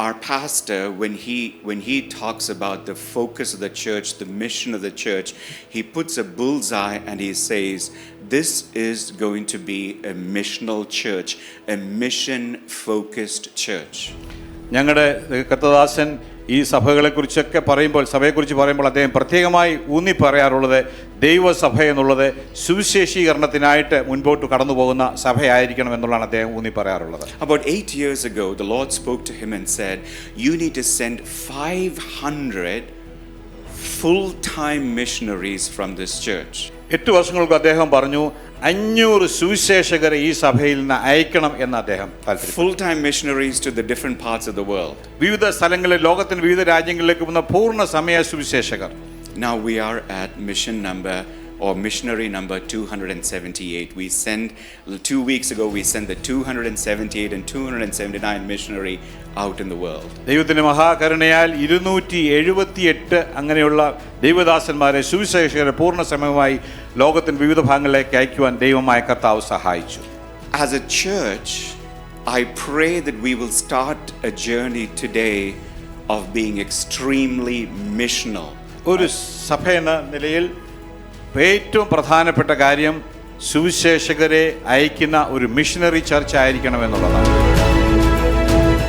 our pastor, when he talks about the focus of the church, the mission of the church, he puts a bullseye and he says, this is going to be a missional church, a mission-focused church. ഞങ്ങളുടെ കർത്തദാസൻ ഈ സഭകളെക്കുറിച്ചൊക്കെ സഭയെക്കുറിച്ച് പറയുമ്പോൾ അദ്ദേഹം പ്രത്യേകമായി ഊന്നി പറയാറുള്ളത് ദൈവസഭ എന്നുള്ളത് സുവിശേഷീകരണത്തിനായിട്ട് മുൻപോട്ട് കടന്നു പോകുന്ന സഭയായിരിക്കണം എന്നുള്ളതാണ് അദ്ദേഹം ഊന്നി പറയാറുള്ളത്. About 8 years ago, the Lord spoke to him and said, you need to send 500 full-time missionaries from this church. 8 വർഷങ്ങൾക്ക് അദ്ദേഹം പറഞ്ഞു 500 സുവിശേഷകരെ ഈ സഭയിൽ നിന്ന് അയക്കണം എന്ന് അദ്ദേഹം താല്പര്യം. Full-time missionaries to the different parts of the world. വിവിധ സ്ഥലങ്ങളിൽ ലോകത്തിന്റെ വിവിധ രാജ്യങ്ങളിലേക്ക് പോകുന്ന പൂർണ്ണ സമയ സുവിശേഷകർ. Now we are at missionary number 278. We sent 2 weeks ago we sent the 278 and 279 missionary out in the world. ദൈവത്തിന്റെ മഹാകരുണയാൽ 278 അങ്ങനെയുള്ള ദൈവദാസന്മാരെ സുവിശേഷകരെ പൂർണ്ണ സമയമായി ലോകത്തിന്റെ വിവിധ ഭാഗങ്ങളിലേക്ക് അയക്കുവാൻ ദൈവമായ കർത്താവ് സഹായിച്ചു. As a church, I pray that we will start a journey today of being extremely missional. ഒരു സഭ എന്ന നിലയിൽ ഏറ്റവും പ്രധാനപ്പെട്ട കാര്യം സുവിശേഷകരെ അയക്കുന്ന ഒരു മിഷനറി ചർച്ച് ആയിരിക്കണം എന്നുള്ളതാണ്.